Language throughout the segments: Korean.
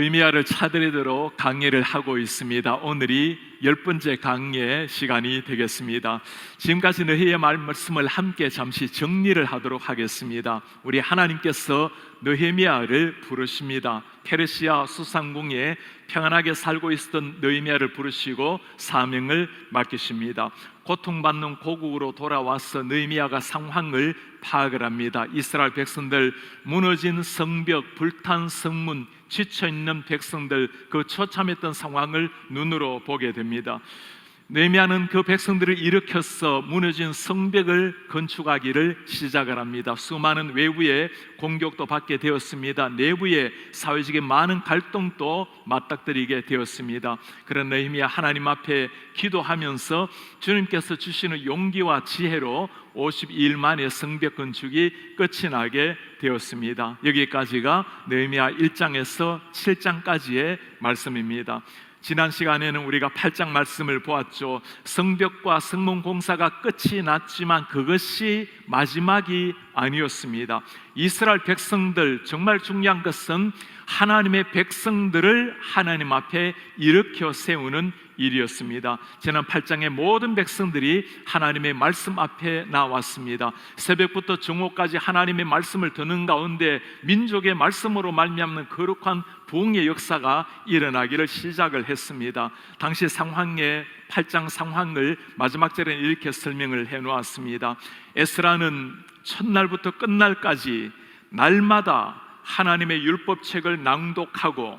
느헤미야를 차례대로 강의를 하고 있습니다. 오늘이 10번째 강의 시간이 되겠습니다. 지금까지 느헤미야 말씀을 함께 잠시 정리를 하도록 하겠습니다. 우리 하나님께서 느헤미야를 부르십니다. 페르시아 수상궁에 평안하게 살고 있었던 느헤미야를 부르시고 사명을 맡기십니다. 고통받는 고국으로 돌아와서 느헤미야가 상황을 파악을 합니다. 이스라엘 백성들, 무너진 성벽, 불탄 성문, 지쳐있는 백성들, 그 처참했던 상황을 눈으로 보게 됩니다. 느헤미야는 그 백성들을 일으켜서 무너진 성벽을 건축하기를 시작을 합니다. 수많은 외부의 공격도 받게 되었습니다. 내부의 사회적인 많은 갈등도 맞닥뜨리게 되었습니다. 그런 느헤미야 하나님 앞에 기도하면서 주님께서 주시는 용기와 지혜로 52일 만에 성벽 건축이 끝이 나게 되었습니다. 여기까지가 느헤미야 1장에서 7장까지의 말씀입니다. 지난 시간에는 우리가 8장 말씀을 보았죠. 성벽과 성문 공사가 끝이 났지만 그것이 마지막이 아니었습니다. 이스라엘 백성들, 정말 중요한 것은 하나님의 백성들을 하나님 앞에 일으켜 세우는 일이었습니다. 지난 8장의 모든 백성들이 하나님의 말씀 앞에 나왔습니다. 새벽부터 정오까지 하나님의 말씀을 듣는 가운데 민족의 말씀으로 말미암는 거룩한 부흥의 역사가 일어나기를 시작을 했습니다. 당시 상황의 8장 상황을 마지막 절에 이렇게 설명을 해놓았습니다. 에스라는 첫날부터 끝날까지 날마다 하나님의 율법책을 낭독하고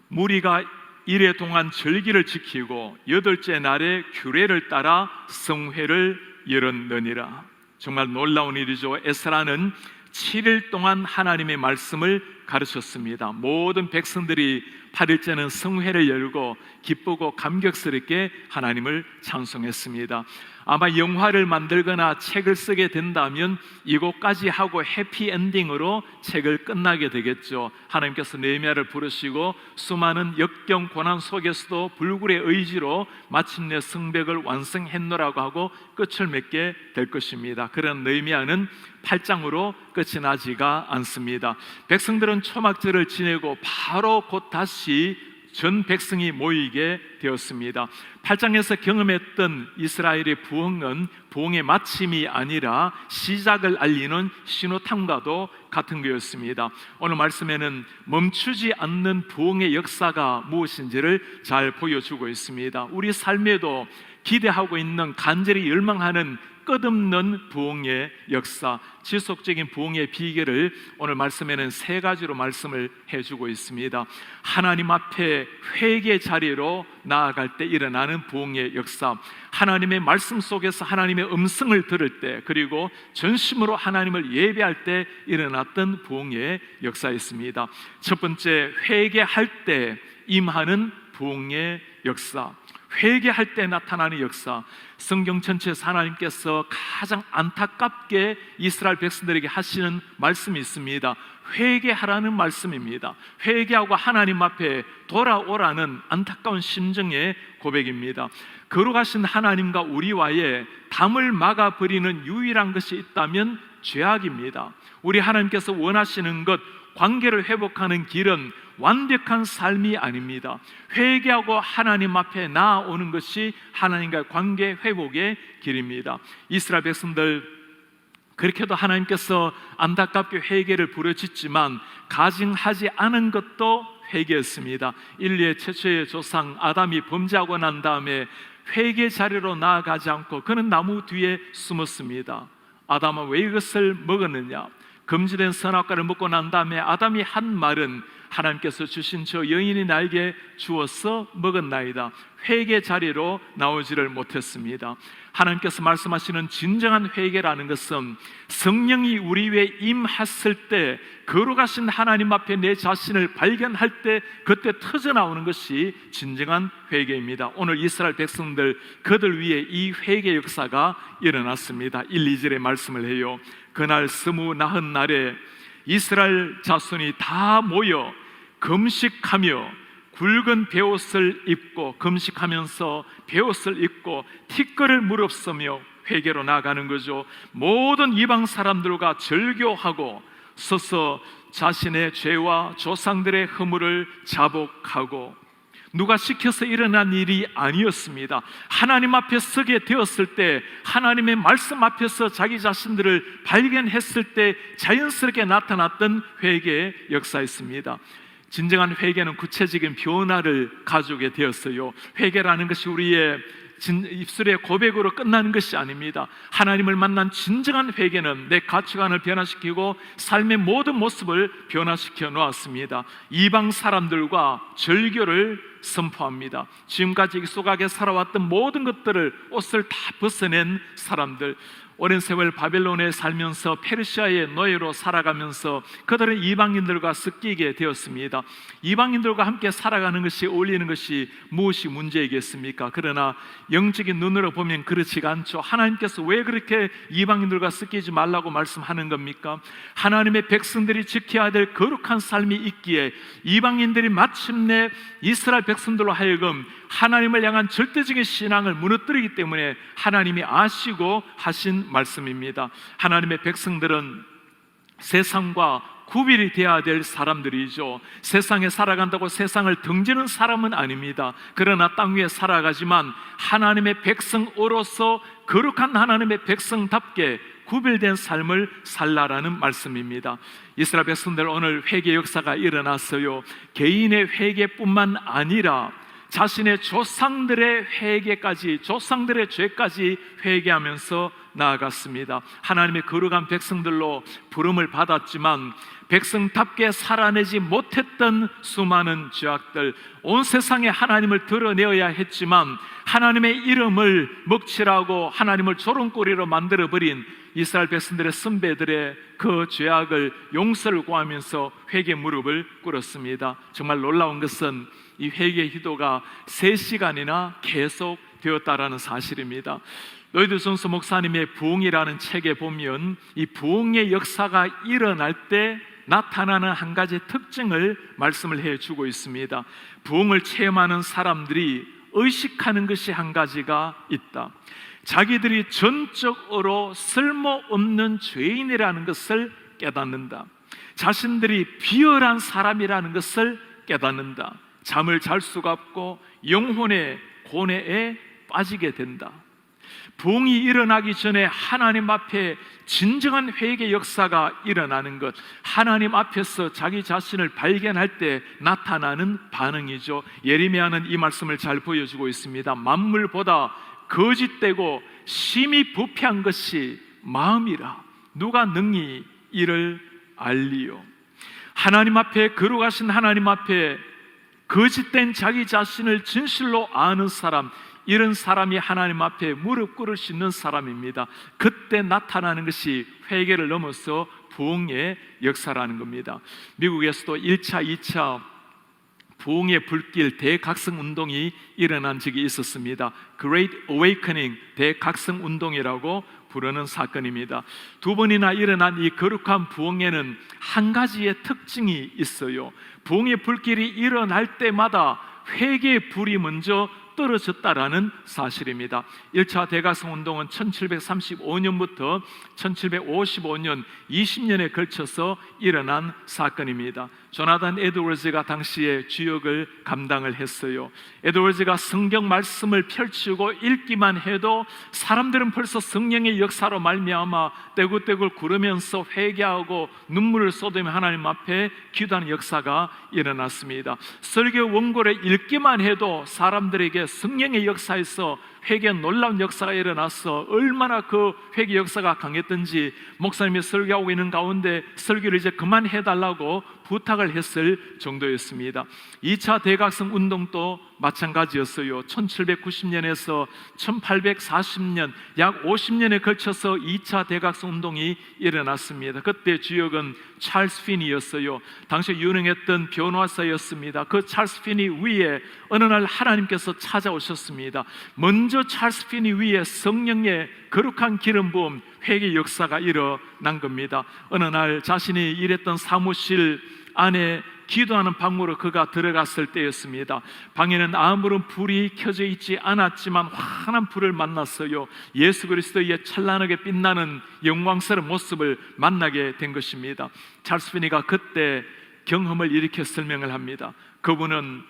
무리가 이래 동안 절기를 지키고 8째 날에 규례를 따라 성회를 열었느니라. 정말 놀라운 일이죠. 에스라는 7일 동안 하나님의 말씀을 가르쳤습니다. 모든 백성들이 8일째는 성회를 열고 기쁘고 감격스럽게 하나님을 찬송했습니다. 아마 영화를 만들거나 책을 쓰게 된다면 이곳까지 하고 해피엔딩으로 책을 끝나게 되겠죠. 하나님께서 느헤미야를 부르시고 수많은 역경 고난 속에서도 불굴의 의지로 마침내 성벽을 완성했노라고 하고 끝을 맺게 될 것입니다. 그런 느헤미야는 8장으로 끝이 나지가 않습니다. 백성들은 초막절을 지내고 바로 곧 다시 전 백성이 모이게 되었습니다. 8장에서 경험했던 이스라엘의 부흥은 부흥의 마침이 아니라 시작을 알리는 신호탄과도 같은 거였습니다. 오늘 말씀에는 멈추지 않는 부흥의 역사가 무엇인지를 잘 보여주고 있습니다. 우리 삶에도 기대하고 있는, 간절히 열망하는 끝없는 부흥의 역사, 지속적인 부흥의 비결을 오늘 말씀에는 3가지로 말씀을 해주고 있습니다. 하나님 앞에 회개 자리로 나아갈 때 일어나는 부흥의 역사, 하나님의 말씀 속에서 하나님의 음성을 들을 때, 그리고 전심으로 하나님을 예배할 때 일어났던 부흥의 역사였습니다. 첫 번째, 회개할 때 임하는 부흥의 역사, 회개할 때 나타나는 역사. 성경 전체에서 하나님께서 가장 안타깝게 이스라엘 백성들에게 하시는 말씀이 있습니다. 회개하라는 말씀입니다. 회개하고 하나님 앞에 돌아오라는 안타까운 심정의 고백입니다. 거룩하신 하나님과 우리와의 담을 막아버리는 유일한 것이 있다면 죄악입니다. 우리 하나님께서 원하시는 것, 관계를 회복하는 길은 완벽한 삶이 아닙니다. 회개하고 하나님 앞에 나아오는 것이 하나님과의 관계 회복의 길입니다. 이스라엘 백성들, 그렇게도 하나님께서 안타깝게 회개를 부르짖지만 가증하지 않은 것도 회개였습니다. 인류의 최초의 조상 아담이 범죄하고 난 다음에 회개 자리로 나아가지 않고 그는 나무 뒤에 숨었습니다. 아담은 왜 이것을 먹었느냐? 금지된 선악과를 먹고 난 다음에 아담이 한 말은 하나님께서 주신 저 여인이 나에게 주어서 먹었나이다. 회개 자리로 나오지를 못했습니다. 하나님께서 말씀하시는 진정한 회개라는 것은 성령이 우리 위에 임했을 때, 거룩하신 하나님 앞에 내 자신을 발견할 때 그때 터져나오는 것이 진정한 회개입니다. 오늘 이스라엘 백성들, 그들 위에 이 회개 역사가 일어났습니다. 1, 2절의 말씀을 해요. 그날 29날에 이스라엘 자손이 다 모여 금식하며 굵은 베옷을 입고, 금식하면서 베옷을 입고 티끌을 무릅쓰며 회개로 나아가는 거죠. 모든 이방 사람들과 절교하고 서서 자신의 죄와 조상들의 허물을 자복하고, 누가 시켜서 일어난 일이 아니었습니다. 하나님 앞에 서게 되었을 때, 하나님의 말씀 앞에서 자기 자신들을 발견했을 때 자연스럽게 나타났던 회개의 역사였습니다. 진정한 회개는 구체적인 변화를 가져오게 되었어요. 회개라는 것이 우리의 입술의 고백으로 끝나는 것이 아닙니다. 하나님을 만난 진정한 회개는 내 가치관을 변화시키고 삶의 모든 모습을 변화시켜 놓았습니다. 이방 사람들과 절교를 선포합니다. 지금까지 익숙하게 살아왔던 모든 것들을, 옷을 다 벗어낸 사람들, 오랜 세월 바벨론에 살면서 페르시아의 노예로 살아가면서 그들은 이방인들과 섞이게 되었습니다. 이방인들과 함께 살아가는 것이, 어울리는 것이 무엇이 문제이겠습니까? 그러나 영적인 눈으로 보면 그렇지가 않죠. 하나님께서 왜 그렇게 이방인들과 섞이지 말라고 말씀하는 겁니까? 하나님의 백성들이 지켜야 될 거룩한 삶이 있기에 이방인들이 마침내 이스라엘 백성들로 하여금 하나님을 향한 절대적인 신앙을 무너뜨리기 때문에 하나님이 아시고 하신 말씀입니다. 하나님의 백성들은 세상과 구별이 되어야 될 사람들이죠. 세상에 살아간다고 세상을 등지는 사람은 아닙니다. 그러나 땅 위에 살아가지만 하나님의 백성으로서 거룩한 하나님의 백성답게 구별된 삶을 살라라는 말씀입니다. 이스라엘 백성들 오늘 회개 역사가 일어났어요. 개인의 회개뿐만 아니라 자신의 조상들의 회개까지, 조상들의 죄까지 회개하면서 나아갔습니다. 하나님의 거룩한 백성들로 부름을 받았지만 백성답게 살아내지 못했던 수많은 죄악들, 온 세상에 하나님을 드러내어야 했지만 하나님의 이름을 먹칠하고 하나님을 조롱거리로 만들어버린 이스라엘 백성들의 선배들의 그 죄악을 용서를 구하면서 회개 무릎을 꿇었습니다. 정말 놀라운 것은 이 회개 기도가 3시간이나 계속 되었다라는 사실입니다. 로이드존스 목사님의 부흥이라는 책에 보면 이 부흥의 역사가 일어날 때 나타나는 한 가지 특징을 말씀을 해주고 있습니다. 부흥을 체험하는 사람들이 의식하는 것이 한 가지가 있다. 자기들이 전적으로 쓸모없는 죄인이라는 것을 깨닫는다. 자신들이 비열한 사람이라는 것을 깨닫는다. 잠을 잘 수가 없고 영혼의 고뇌에 빠지게 된다. 부흥이 일어나기 전에 하나님 앞에 진정한 회개 역사가 일어나는 것, 하나님 앞에서 자기 자신을 발견할 때 나타나는 반응이죠. 예레미야는 이 말씀을 잘 보여주고 있습니다. 만물보다 거짓되고 심히 부패한 것이 마음이라 누가 능히 이를 알리요. 하나님 앞에, 거룩하신 하나님 앞에 거짓된 자기 자신을 진실로 아는 사람, 이런 사람이 하나님 앞에 무릎 꿇을 수 있는 사람입니다. 그때 나타나는 것이 회개를 넘어서 부흥의 역사라는 겁니다. 미국에서도 1차, 2차 부흥의 불길 대각성 운동이 일어난 적이 있었습니다. Great Awakening 대각성 운동이라고 부르는 사건입니다. 2번이나 일어난 이 거룩한 부흥에는 한 가지의 특징이 있어요. 부흥의 불길이 일어날 때마다 회개의 불이 먼저 떨어졌다라는 사실입니다. 1차 대각성 운동은 1735년부터 1755년 20년에 걸쳐서 일어난 사건입니다. 조나단 에드워즈가 당시에 주역을 감당을 했어요. 에드워즈가 성경 말씀을 펼치고 읽기만 해도 사람들은 벌써 성령의 역사로 말미암아 떼굴떼굴 구르면서 회개하고 눈물을 쏟으며 하나님 앞에 기도하는 역사가 일어났습니다. 설교 원고를 읽기만 해도 사람들에게 성령의 역사에서 회개의 놀라운 역사가 일어나서 얼마나 그 회개 역사가 강했던지 목사님이 설교하고 있는 가운데 설교를 이제 그만해달라고 부탁을 했을 정도였습니다. 2차 대각성 운동도 마찬가지였어요. 1790년에서 1840년 약 50년에 걸쳐서 2차 대각성 운동이 일어났습니다. 그때 주역은 찰스 피니였어요. 당시 유능했던 변호사였습니다. 그 찰스 피니 위에 어느 날 하나님께서 찾아오셨습니다. 먼저 찰스 피니 위에 성령의 거룩한 기름 부음 회개 역사가 일어난 겁니다. 어느 날 자신이 일했던 사무실 안에 기도하는 방으로 그가 들어갔을 때였습니다. 방에는 아무런 불이 켜져 있지 않았지만 환한 불을 만났어요. 예수 그리스도의 찬란하게 빛나는 영광스러운 모습을 만나게 된 것입니다. 찰스 피니가 그때 경험을 이렇게 설명을 합니다. 그분은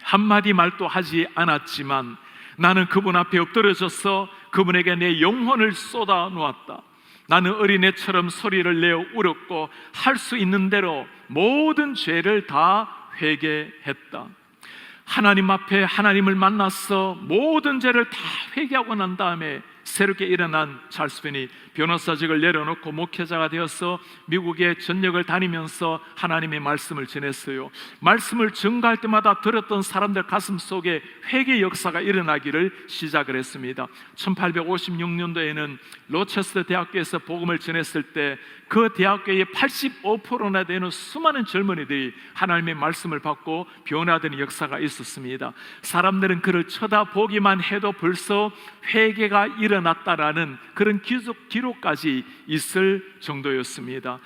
한마디 말도 하지 않았지만 나는 그분 앞에 엎드려져서 그분에게 내 영혼을 쏟아 놓았다. 나는 어린애처럼 소리를 내어 울었고 할 수 있는 대로 모든 죄를 다 회개했다. 하나님 앞에 하나님을 만나서 모든 죄를 다 회개하고 난 다음에 새롭게 일어난 찰스 피니 변호사직을 내려놓고 목회자가 되어서 미국의 전역을 다니면서 하나님의 말씀을 전했어요. 말씀을 전가할 때마다 들었던 사람들 가슴 속에 회개 역사가 일어나기를 시작을 했습니다. 1856년도에는 로체스터 대학교에서 복음을 전했을 때 그 대학교의 85%나 되는 수많은 젊은이들이 하나님의 말씀을 받고 변화되는 역사가 있었습니다. 사람들은 그를 쳐다보기만 해도 벌써 회개가 일어났다라는 그런 기록까지 있을 정도였습니다.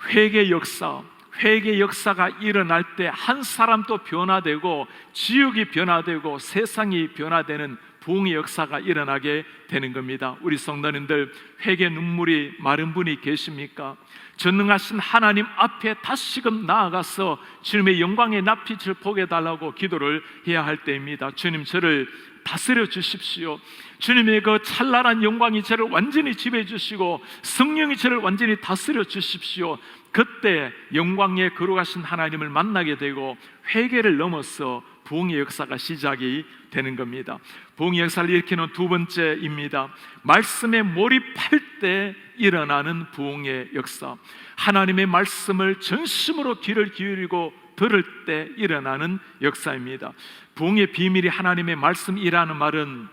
회개 역사가 일어날 때 한 사람도 변화되고 지역이 변화되고 세상이 변화되는 부흥의 역사가 일어나게 되는 겁니다. 우리 성도님들, 회개 눈물이 마른 분이 계십니까? 전능하신 하나님 앞에 다시금 나아가서 주님의 영광의 낯빛을 보게 달라고 기도를 해야 할 때입니다. 주님, 저를 다스려 주십시오. 주님의 그 찬란한 영광이 저를 완전히 지배해 주시고 성령이 저를 완전히 다스려 주십시오. 그때 영광에 거룩하신 하나님을 만나게 되고 회개를 넘어서 부흥의 역사가 시작이 되는 겁니다. 부흥의 역사를 일으키는 두 번째입니다. 말씀에 몰입할 때 일어나는 부흥의 역사. 하나님의 말씀을 전심으로 귀를 기울이고 들을 때 일어나는 역사입니다. 부흥의 비밀이 하나님의 말씀이라는 말은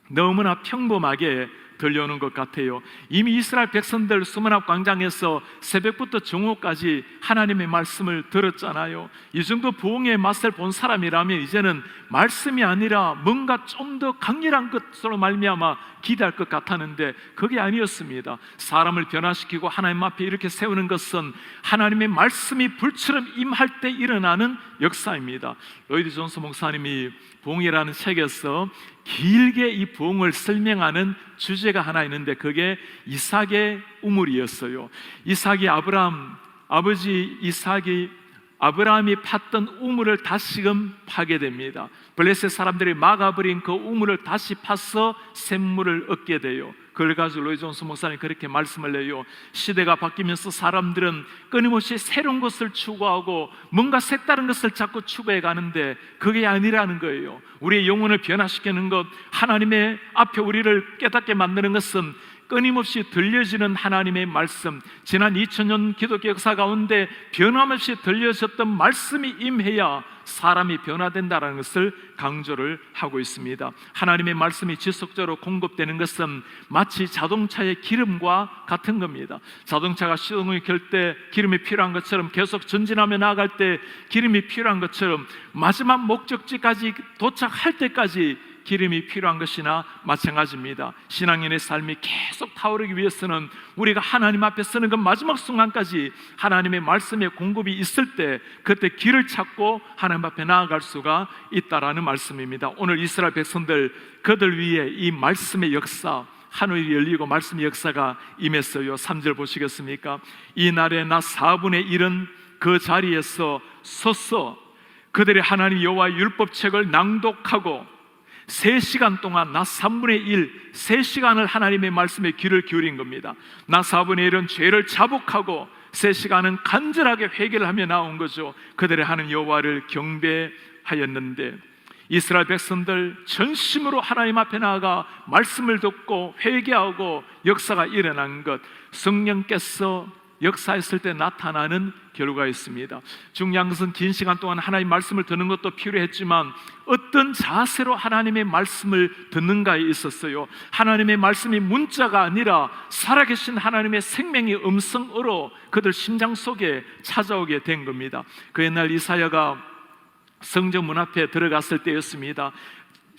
너무나 평범하게 들려오는 것 같아요. 이미 이스라엘 백성들 수문앞 광장에서 새벽부터 정오까지 하나님의 말씀을 들었잖아요. 이 정도 부흥의 맛을 본 사람이라면 이제는 말씀이 아니라 뭔가 좀 더 강렬한 것으로 말미암아 기대할 것 같았는데 그게 아니었습니다. 사람을 변화시키고 하나님 앞에 이렇게 세우는 것은 하나님의 말씀이 불처럼 임할 때 일어나는 역사입니다. 로이드 존스 목사님이 부흥이라는 책에서 길게 이 부흥을 설명하는 주제가 하나 있는데 그게 이삭의 우물이었어요. 아버지 이삭이 아브라함이 팠던 우물을 다시금 파게 됩니다. 블레셋 사람들이 막아버린 그 우물을 다시 파서 샘물을 얻게 돼요. 그걸 가지고 로이 존스 목사님 그렇게 말씀을 해요. 시대가 바뀌면서 사람들은 끊임없이 새로운 것을 추구하고 뭔가 색다른 것을 자꾸 추구해 가는데 그게 아니라는 거예요. 우리의 영혼을 변화시키는 것, 하나님의 앞에 우리를 깨닫게 만드는 것은 끊임없이 들려지는 하나님의 말씀, 지난 2000년 기독교 역사 가운데 변함없이 들려졌던 말씀이 임해야 사람이 변화된다는 것을 강조를 하고 있습니다. 하나님의 말씀이 지속적으로 공급되는 것은 마치 자동차의 기름과 같은 겁니다. 자동차가 시동을 켤 때 기름이 필요한 것처럼 계속 전진하며 나아갈 때 기름이 필요한 것처럼 마지막 목적지까지 도착할 때까지 기름이 필요한 것이나 마찬가지입니다. 신앙인의 삶이 계속 타오르기 위해서는 우리가 하나님 앞에 서는 그 마지막 순간까지 하나님의 말씀의 공급이 있을 때 그때 길을 찾고 하나님 앞에 나아갈 수가 있다라는 말씀입니다. 오늘 이스라엘 백성들 그들 위에 이 말씀의 역사, 하늘이 열리고 말씀의 역사가 임했어요. 3절 보시겠습니까? 이날에 나 4분의 1은 그 자리에서 서서 그들의 하나님 여호와의 율법책을 낭독하고 3시간 동안 나 3분의 1, 3시간을 하나님의 말씀에 귀를 기울인 겁니다. 나 4분의 1은 죄를 자복하고 3시간은 간절하게 회개를 하며 나온 거죠. 그들의 하나님 여호와를 경배하였는데 이스라엘 백성들 전심으로 하나님 앞에 나아가 말씀을 듣고 회개하고 역사가 일어난 것, 성령께서 역사했을 때 나타나는 결과였습니다. 중요한 것은 긴 시간 동안 하나님의 말씀을 듣는 것도 필요했지만 어떤 자세로 하나님의 말씀을 듣는가에 있었어요. 하나님의 말씀이 문자가 아니라 살아계신 하나님의 생명의 음성으로 그들 심장 속에 찾아오게 된 겁니다. 그 옛날 이사야가 성전 문 앞에 들어갔을 때였습니다.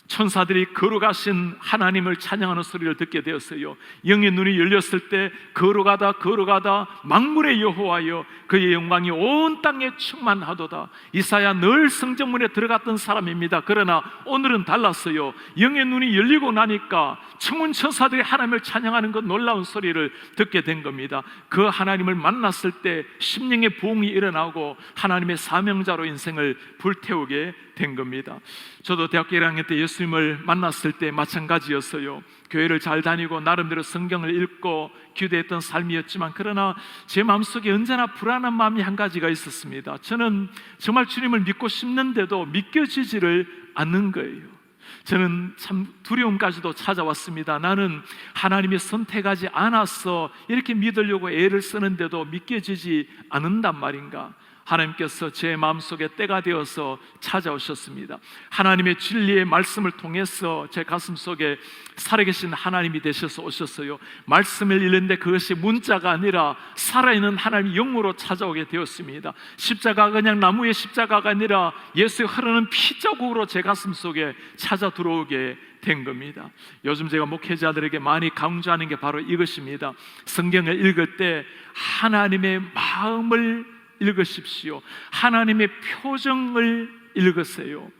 천사들이 걸어가신 하나님을 찬양하는 소리를 듣게 되었어요. 영의 눈이 열렸을 때 걸어가다 만군의 여호와여 그의 영광이 온 땅에 충만하도다. 이사야 늘 성전문에 들어갔던 사람입니다. 그러나 오늘은 달랐어요. 영의 눈이 열리고 나니까 천문 천사들이 하나님을 찬양하는 그 놀라운 소리를 듣게 된 겁니다. 그 하나님을 만났을 때 심령의 부흥이 일어나고 하나님의 사명자로 인생을 불태우게 된 겁니다. 저도 대학교 1학년 때 예수님을 만났을 때 마찬가지였어요. 교회를 잘 다니고 나름대로 성경을 읽고 기도했던 삶이었지만, 그러나 제 마음속에 언제나 불안한 마음이 한 가지가 있었습니다. 저는 정말 주님을 믿고 싶는데도 믿겨지지를 않는 거예요. 저는 참 두려움까지도 찾아왔습니다. 나는 하나님이 선택하지 않아서 이렇게 믿으려고 애를 쓰는데도 믿겨지지 않는단 말인가? 하나님께서 제 마음속에 때가 되어서 찾아오셨습니다. 하나님의 진리의 말씀을 통해서 제 가슴속에 살아계신 하나님이 되셔서 오셨어요. 말씀을 읽는데 그것이 문자가 아니라 살아있는 하나님의 영으로 찾아오게 되었습니다. 십자가가 그냥 나무의 십자가가 아니라 예수의 흐르는 피자국으로 제 가슴속에 찾아 들어오게 된 겁니다. 요즘 제가 목회자들에게 많이 강조하는 게 바로 이것입니다. 성경을 읽을 때 하나님의 마음을 읽으십시오. 하나님의 표정을 읽으세요.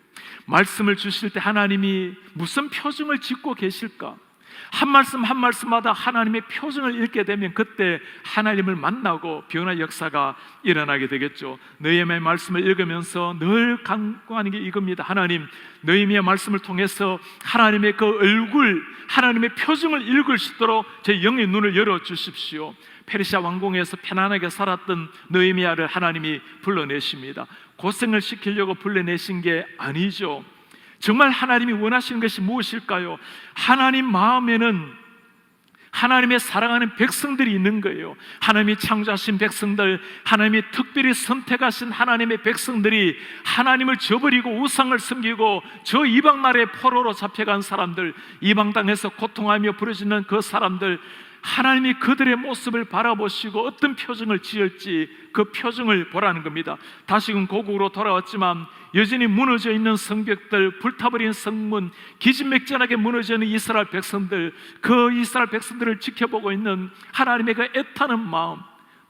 말씀을 주실 때 하나님이 무슨 표정을 짓고 계실까? 한 말씀 한 말씀마다 하나님의 표정을 읽게 되면 그때 하나님을 만나고 변화의 역사가 일어나게 되겠죠. 느헤미야의 말씀을 읽으면서 늘 간구하는 게 이겁니다. 하나님, 느헤미야 말씀을 통해서 하나님의 그 얼굴, 하나님의 표정을 읽을 수 있도록 제 영의 눈을 열어주십시오. 페르시아 왕궁에서 편안하게 살았던 느헤미야를 하나님이 불러내십니다. 고생을 시키려고 불러내신 게 아니죠. 정말 하나님이 원하시는 것이 무엇일까요? 하나님 마음에는 하나님의 사랑하는 백성들이 있는 거예요. 하나님이 창조하신 백성들, 하나님이 특별히 선택하신 하나님의 백성들이 하나님을 저버리고 우상을 섬기고 저 이방 나라의 포로로 잡혀간 사람들, 이방 땅에서 고통하며 부르짖는 그 사람들, 하나님이 그들의 모습을 바라보시고 어떤 표정을 지을지 그 표정을 보라는 겁니다. 다시금 고국으로 돌아왔지만 여전히 무너져 있는 성벽들, 불타버린 성문, 기진맥진하게 무너져 있는 이스라엘 백성들, 그 이스라엘 백성들을 지켜보고 있는 하나님의 그 애타는 마음,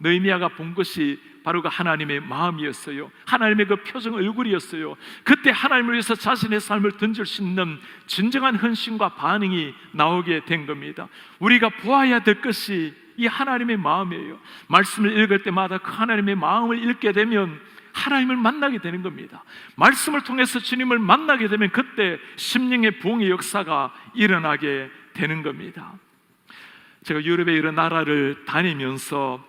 느헤미야가 본 것이 바로 그 하나님의 마음이었어요. 하나님의 그 표정 얼굴이었어요. 그때 하나님을 위해서 자신의 삶을 던질 수 있는 진정한 헌신과 반응이 나오게 된 겁니다. 우리가 보아야 될 것이 이 하나님의 마음이에요. 말씀을 읽을 때마다 그 하나님의 마음을 읽게 되면 하나님을 만나게 되는 겁니다. 말씀을 통해서 주님을 만나게 되면 그때 심령의 부흥의 역사가 일어나게 되는 겁니다. 제가 유럽의 여러 나라를 다니면서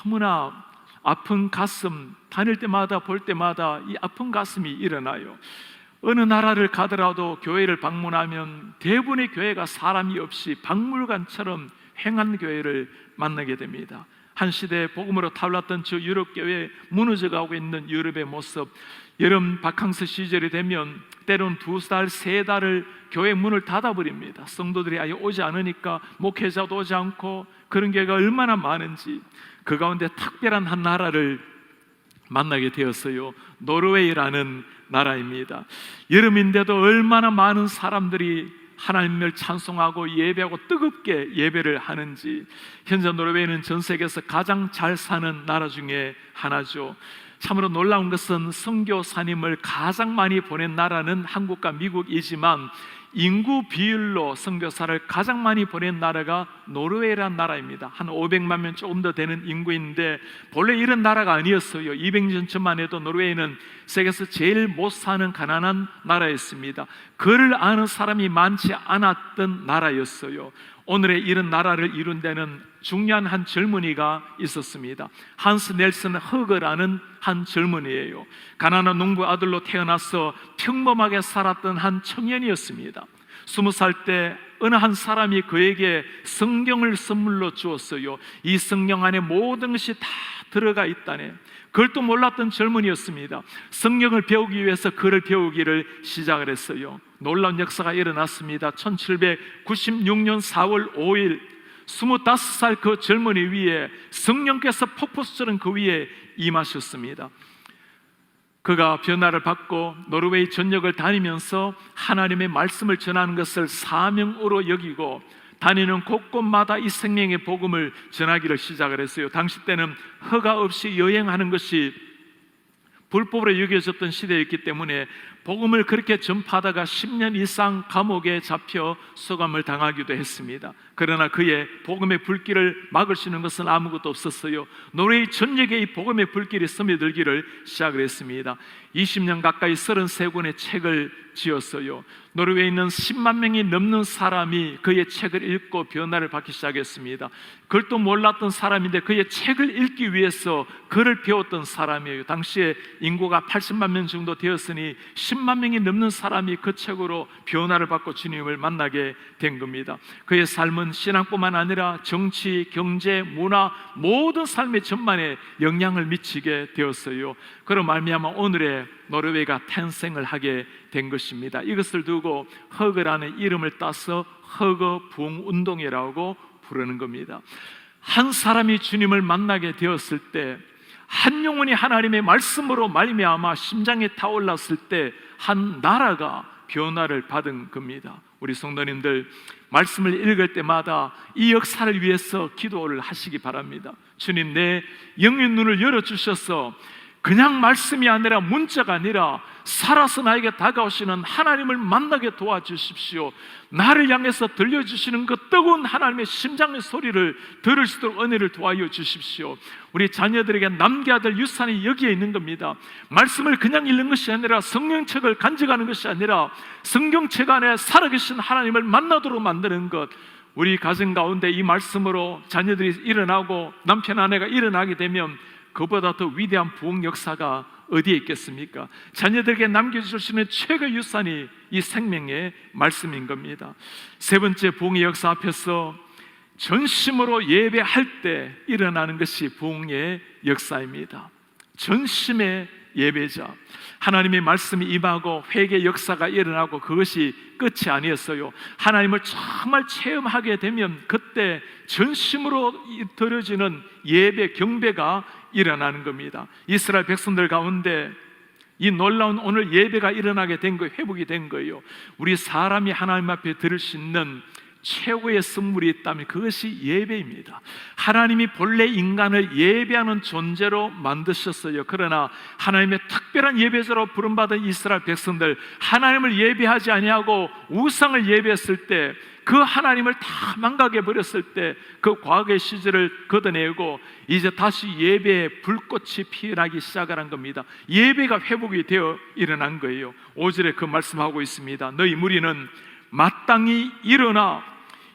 너무나 아픈 가슴, 다닐 때마다 볼 때마다 이 아픈 가슴이 일어나요. 어느 나라를 가더라도 교회를 방문하면 대부분의 교회가 사람이 없이 박물관처럼 횡한 교회를 만나게 됩니다. 한 시대에 복음으로 타올랐던 저 유럽 교회에 무너져가고 있는 유럽의 모습, 여름 바캉스 시절이 되면 때로는 2달, 3달을 교회 문을 닫아버립니다. 성도들이 아예 오지 않으니까 목회자도 오지 않고 그런 교회가 얼마나 많은지. 그 가운데 특별한 한 나라를 만나게 되었어요. 노르웨이라는 나라입니다. 여름인데도 얼마나 많은 사람들이 하나님을 찬송하고 예배하고 뜨겁게 예배를 하는지. 현재 노르웨이는 전 세계에서 가장 잘 사는 나라 중에 하나죠. 참으로 놀라운 것은 선교사님을 가장 많이 보낸 나라는 한국과 미국이지만 인구 비율로 선교사를 가장 많이 보낸 나라가 노르웨이라는 나라입니다. 한 500만 명 조금 더 되는 인구인데 본래 이런 나라가 아니었어요. 200년 전만 해도 노르웨이는 세계에서 제일 못 사는 가난한 나라였습니다. 그를 아는 사람이 많지 않았던 나라였어요. 오늘의 이런 나라를 이룬 데는 중요한 한 젊은이가 있었습니다. 한스 넬슨 허거라는 한 젊은이에요. 가난한 농부 아들로 태어나서 평범하게 살았던 한 청년이었습니다. 20살 때 어느 한 사람이 그에게 성경을 선물로 주었어요. 이 성경 안에 모든 것이 다 들어가 있다네. 그걸 또 몰랐던 젊은이였습니다. 성경을 배우기 위해서 글을 배우기를 시작을 했어요. 놀라운 역사가 일어났습니다. 1796년 4월 5일 25살 그 젊은이 위에 성령께서 폭포수처럼 그 위에 임하셨습니다. 그가 변화를 받고 노르웨이 전역을 다니면서 하나님의 말씀을 전하는 것을 사명으로 여기고 다니는 곳곳마다 이 생명의 복음을 전하기를 시작을 했어요. 당시 때는 허가 없이 여행하는 것이 불법으로 여겨졌던 시대였기 때문에 복음을 그렇게 전파하다가 10년 이상 감옥에 잡혀 수감을 당하기도 했습니다. 그러나 그의 복음의 불길을 막을 수 있는 것은 아무것도 없었어요. 노르웨이 전역에 이 복음의 불길이 스며들기를 시작을 했습니다. 20년 가까이 33권의 책을 지었어요. 노르웨이에 있는 10만 명이 넘는 사람이 그의 책을 읽고 변화를 받기 시작했습니다. 글도 몰랐던 사람인데 그의 책을 읽기 위해서 글을 배웠던 사람이에요. 당시에 인구가 80만 명 정도 되었으니 10만 명이 넘는 사람이 그 책으로 변화를 받고 주님을 만나게 된 겁니다. 그의 삶은 신앙뿐만 아니라 정치, 경제, 문화 모든 삶의 전반에 영향을 미치게 되었어요. 그런 말미암아 오늘의 노르웨이가 탄생을 하게 된 것입니다. 이것을 두고 허그라는 이름을 따서 허거 부흥 운동이라고 부르는 겁니다. 한 사람이 주님을 만나게 되었을 때, 한 영혼이 하나님의 말씀으로 말미암아 심장에 타올랐을 때 한 나라가 변화를 받은 겁니다. 우리 성도님들, 말씀을 읽을 때마다 이 역사를 위해서 기도를 하시기 바랍니다. 주님, 내 영의 눈을 열어주셔서 그냥 말씀이 아니라 문자가 아니라 살아서 나에게 다가오시는 하나님을 만나게 도와주십시오. 나를 향해서 들려주시는 그 뜨거운 하나님의 심장의 소리를 들을 수 있도록 은혜를 도와여 주십시오. 우리 자녀들에게 남겨야 될 유산이 여기에 있는 겁니다. 말씀을 그냥 읽는 것이 아니라 성경책을 간직하는 것이 아니라 성경책 안에 살아계신 하나님을 만나도록 만드는 것. 우리 가정 가운데 이 말씀으로 자녀들이 일어나고 남편 아내가 일어나게 되면 그보다 더 위대한 부흥 역사가 어디에 있겠습니까? 자녀들에게 남겨줄 수 있는 최고의 유산이 이 생명의 말씀인 겁니다. 세 번째, 부흥의 역사 앞에서 전심으로 예배할 때 일어나는 것이 부흥의 역사입니다. 전심의 예배자, 하나님의 말씀이 임하고 회개 역사가 일어나고 그것이 끝이 아니었어요. 하나님을 정말 체험하게 되면 그때 전심으로 드려지는 예배, 경배가 일어나는 겁니다. 이스라엘 백성들 가운데 이 놀라운 오늘 예배가 일어나게 된 거예요. 회복이 된 거예요. 우리 사람이 하나님 앞에 드릴 수 있는 최고의 선물이 있다면 그것이 예배입니다. 하나님이 본래 인간을 예배하는 존재로 만드셨어요. 그러나 하나님의 특별한 예배자로 부름받은 이스라엘 백성들, 하나님을 예배하지 아니하고 우상을 예배했을 때, 그 하나님을 다 망각해 버렸을 때 그 과거의 시절을 걷어내고 이제 다시 예배의 불꽃이 피어나기 시작한 겁니다. 예배가 회복이 되어 일어난 거예요. 5절에 그 말씀하고 있습니다. 너희 무리는 마땅히 일어나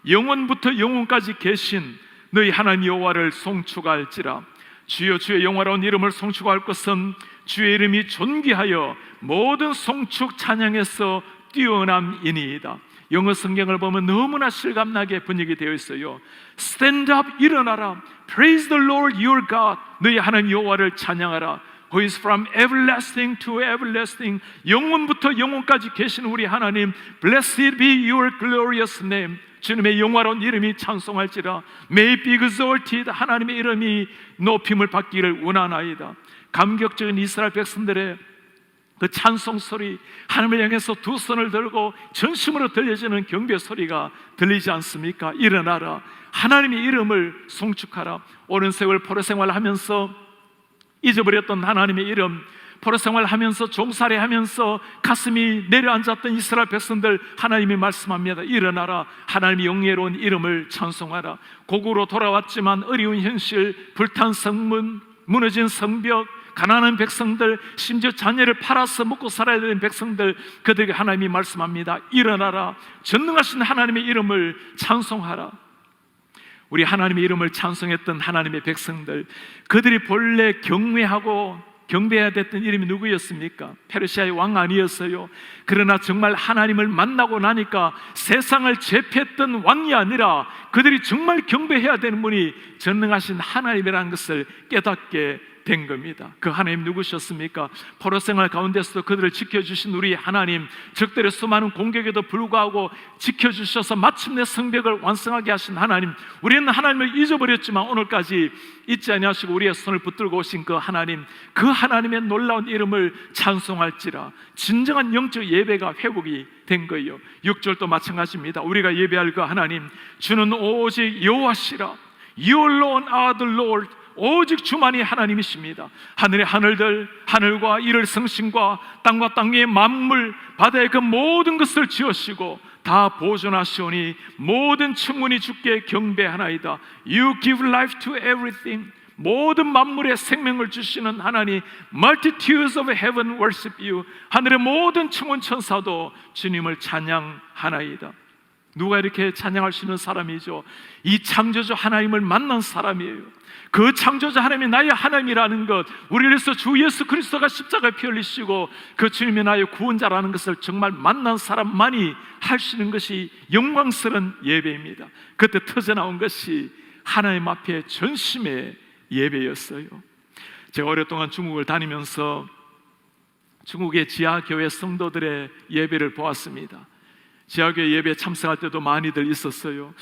영원부터 영원까지 계신 너희 하나님 여호와를 송축할지라. 주여, 주의 영화로운 이름을 송축할 것은 주의 이름이 존귀하여 모든 송축 찬양에서 뛰어남이니이다. 영어 성경을 보면 너무나 실감나게 번역이 되어 있어요. Stand up, 일어나라. Praise the Lord your God. 너희 하나님 여호와를 찬양하라. Who is from everlasting to everlasting. 영원부터 영원까지 계신 우리 하나님. Blessed be your glorious name. 주님의 영화로운 이름이 찬송할지라. May it be exalted. 하나님의 이름이 높임을 받기를 원하나이다. 감격적인 이스라엘 백성들의 그 찬송 소리, 하나님을 향해서 두 손을 들고 전심으로 들려지는 경배 소리가 들리지 않습니까? 일어나라. 하나님의 이름을 송축하라. 오랜 세월 포로 생활하면서 잊어버렸던 하나님의 이름, 포로 생활하면서 종살이 하면서 가슴이 내려앉았던 이스라엘 백성들, 하나님이 말씀합니다. 일어나라. 하나님의 영예로운 이름을 찬송하라. 고국으로 돌아왔지만 어려운 현실, 불탄 성문, 무너진 성벽, 가난한 백성들, 심지어 자녀를 팔아서 먹고 살아야 되는 백성들, 그들에게 하나님이 말씀합니다. 일어나라. 전능하신 하나님의 이름을 찬송하라. 우리 하나님의 이름을 찬송했던 하나님의 백성들, 그들이 본래 경외하고 경배해야 됐던 이름이 누구였습니까? 페르시아의 왕 아니었어요. 그러나 정말 하나님을 만나고 나니까 세상을 제패했던 왕이 아니라 그들이 정말 경배해야 되는 분이 전능하신 하나님이라는 것을 깨닫게 된 겁니다. 그 하나님 누구셨습니까? 포로 생활 가운데서도 그들을 지켜주신 우리 하나님, 적들의 수많은 공격에도 불구하고 지켜주셔서 마침내 성벽을 완성하게 하신 하나님, 우리는 하나님을 잊어버렸지만 오늘까지 잊지 아니하시고 우리의 손을 붙들고 오신 그 하나님, 그 하나님의 놀라운 이름을 찬송할지라. 진정한 영적 예배가 회복이 된 거예요. 6절도 마찬가지입니다. 우리가 예배할 그 하나님, 주는 오직 여호와시라. You alone are the Lord. 오직 주만이 하나님이십니다. 하늘의 하늘들, 하늘과 이를 성신과 땅과 땅 위의 만물, 바다의 그 모든 것을 지으시고 다 보존하시오니 모든 천군이 주께 경배하나이다. You give life to everything. 모든 만물에 생명을 주시는 하나님, Multitudes of heaven worship you. 하늘의 모든 천군 천사도 주님을 찬양하나이다. 누가 이렇게 찬양할 수 있는 사람이죠? 이 창조주 하나님을 만난 사람이에요. 그 창조주 하나님이 나의 하나님이라는 것, 우리를 위해서 주 예수 그리스도가 십자가에 피 흘리시고 그 주님이 나의 구원자라는 것을 정말 만난 사람만이 할 수 있는 것이 영광스러운 예배입니다. 그때 터져나온 것이 하나님 앞에 전심의 예배였어요. 제가 오랫동안 중국을 다니면서 중국의 지하교회 성도들의 예배를 보았습니다. 지하교회 예배에 참석할 때도 많이들 있었어요.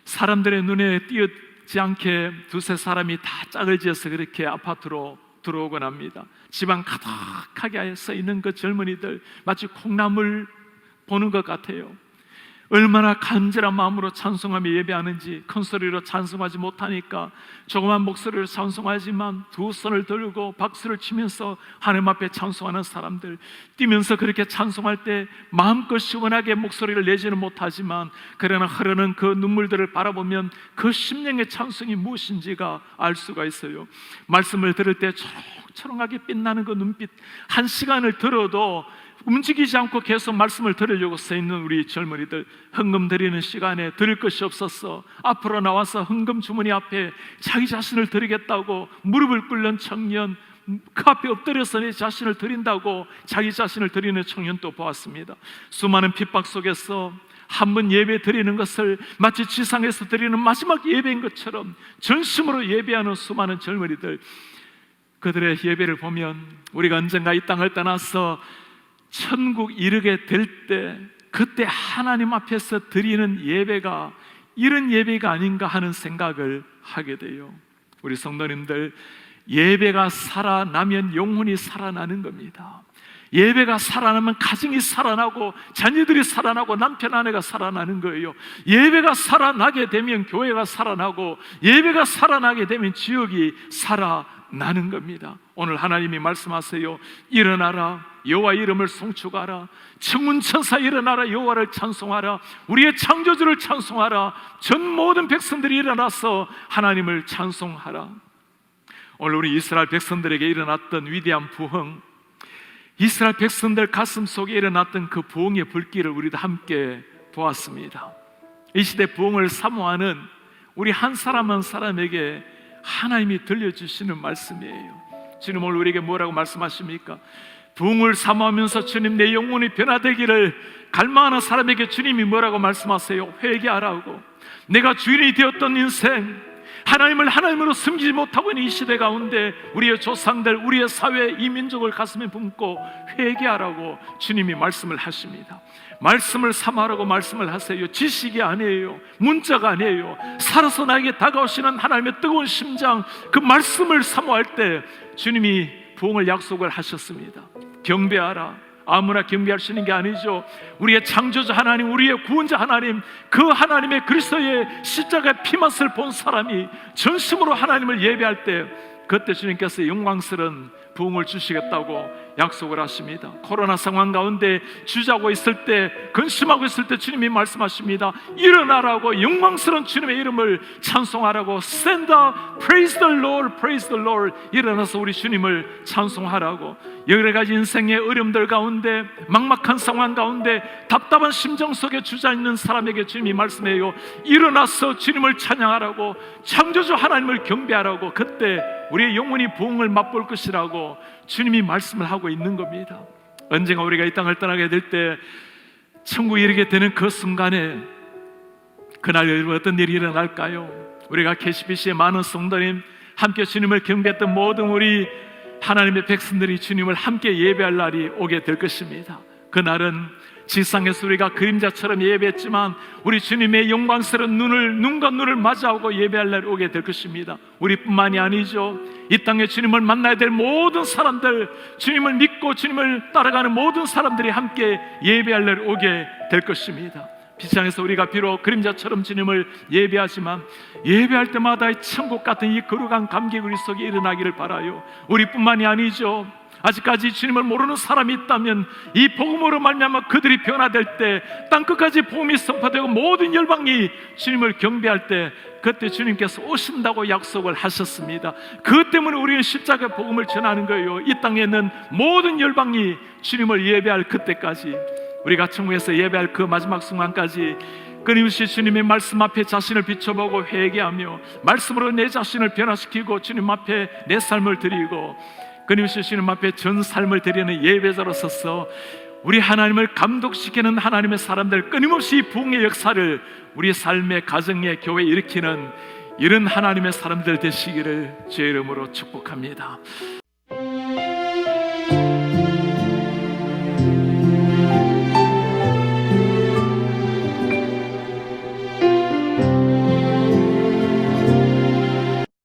사람들의 눈에 띄지 않게 두세 사람이 다 짝을 지어서 그렇게 아파트로 들어오곤 합니다. 집안 가득하게 서 있는 그 젊은이들, 마치 콩나물 보는 것 같아요. 얼마나 간절한 마음으로 찬송하며 예배하는지. 큰 소리로 찬송하지 못하니까 조그만 목소리로 찬송하지만 두 손을 들고 박수를 치면서 하나님 앞에 찬송하는 사람들, 뛰면서 그렇게 찬송할 때 마음껏 시원하게 목소리를 내지는 못하지만 그러나 흐르는 그 눈물들을 바라보면 그 심령의 찬송이 무엇인지가 알 수가 있어요. 말씀을 들을 때 초롱초롱하게 빛나는 그 눈빛, 한 시간을 들어도 움직이지 않고 계속 말씀을 들으려고 서 있는 우리 젊은이들, 헌금 드리는 시간에 드릴 것이 없었어 앞으로 나와서 헌금 주머니 앞에 자기 자신을 드리겠다고 무릎을 꿇는 청년, 그 앞에 엎드려서 내 자신을 드린다고 자기 자신을 드리는 청년도 보았습니다. 수많은 핍박 속에서 한 번 예배 드리는 것을 마치 지상에서 드리는 마지막 예배인 것처럼 전심으로 예배하는 수많은 젊은이들, 그들의 예배를 보면 우리가 언젠가 이 땅을 떠나서 천국 이르게 될 때, 그때 하나님 앞에서 드리는 예배가 이런 예배가 아닌가 하는 생각을 하게 돼요. 우리 성도님들, 예배가 살아나면 영혼이 살아나는 겁니다. 예배가 살아나면 가정이 살아나고 자녀들이 살아나고 남편 아내가 살아나는 거예요. 예배가 살아나게 되면 교회가 살아나고 예배가 살아나게 되면 지역이 살아나는 겁니다. 오늘 하나님이 말씀하세요. 일어나라, 여호와 이름을 송축하라. 천군 천사 일어나라, 여호와를 찬송하라. 우리의 창조주를 찬송하라. 전 모든 백성들이 일어나서 하나님을 찬송하라. 오늘 우리 이스라엘 백성들에게 일어났던 위대한 부흥, 이스라엘 백성들 가슴 속에 일어났던 그 부흥의 불길을 우리도 함께 보았습니다. 이 시대 부흥을 사모하는 우리 한 사람 한 사람에게 하나님이 들려주시는 말씀이에요. 주님 오늘 우리에게 뭐라고 말씀하십니까? 부흥을 사모하면서 주님 내 영혼이 변화되기를 갈망하는 사람에게 주님이 뭐라고 말씀하세요? 회개하라고. 내가 주인이 되었던 인생, 하나님을 하나님으로 섬기지 못하고 있는 이 시대 가운데 우리의 조상들, 우리의 사회, 이 민족을 가슴에 품고 회개하라고 주님이 말씀을 하십니다. 말씀을 사모하라고 말씀을 하세요. 지식이 아니에요, 문자가 아니에요. 살아서 나에게 다가오시는 하나님의 뜨거운 심장, 그 말씀을 사모할 때 주님이 부흥을 약속을 하셨습니다. 경배하라. 아무나 경배할 수 있는 게 아니죠. 우리의 창조주 하나님, 우리의 구원자 하나님, 그 하나님의 그리스도의 십자가의 피맛을 본 사람이 전심으로 하나님을 예배할 때 그때 주님께서 영광스러운 부흥을 주시겠다고 약속을 하십니다. 코로나 상황 가운데 주저하고 있을 때, 근심하고 있을 때 주님이 말씀하십니다. 일어나라고, 영광스러운 주님의 이름을 찬송하라고. Stand up, praise the Lord, praise the Lord. 일어나서 우리 주님을 찬송하라고. 여러 가지 인생의 어려움들 가운데, 막막한 상황 가운데, 답답한 심정 속에 주저있는 사람에게 주님이 말씀해요. 일어나서 주님을 찬양하라고, 창조주 하나님을 경배하라고. 그때 우리의 영혼이 부흥을 맛볼 것이라고 주님이 말씀을 하고 있는 겁니다. 언젠가 우리가 이 땅을 떠나게 될 때, 천국에 이르게 되는 그 순간에 그날 어떤 일이 일어날까요? 우리가 KCBC의 많은 성도님, 함께 주님을 경배했던 모든 우리 하나님의 백성들이 주님을 함께 예배할 날이 오게 될 것입니다. 그날은 지상에서 우리가 그림자처럼 예배했지만 우리 주님의 영광스러운 눈과 눈을 마주하고 예배할 날이 오게 될 것입니다. 우리뿐만이 아니죠. 이 땅에 주님을 만나야 될 모든 사람들, 주님을 믿고 주님을 따라가는 모든 사람들이 함께 예배할 날이 오게 될 것입니다. 비상에서 우리가 비록 그림자처럼 주님을 예배하지만 예배할 때마다 천국 같은 이 거룩한 감격이 우리 속에 일어나기를 바라요. 우리뿐만이 아니죠. 아직까지 주님을 모르는 사람이 있다면 이 복음으로 말미암아 그들이 변화될 때 땅끝까지 복음이 선포되고 모든 열방이 주님을 경배할 때 그때 주님께서 오신다고 약속을 하셨습니다. 그것 때문에 우리는 십자가 복음을 전하는 거예요. 이 땅에 있는 모든 열방이 주님을 예배할 그때까지, 우리가 천국에서 예배할 그 마지막 순간까지 끊임없이 주님의 말씀 앞에 자신을 비춰보고 회개하며 말씀으로 내 자신을 변화시키고 주님 앞에 내 삶을 드리고 끊임없이 주님 앞에 전 삶을 드리는 예배자로서서 우리 하나님을 감독시키는 하나님의 사람들, 끊임없이 부흥의 역사를 우리 삶의 가정에 교회에 일으키는 이런 하나님의 사람들 되시기를 주의 이름으로 축복합니다.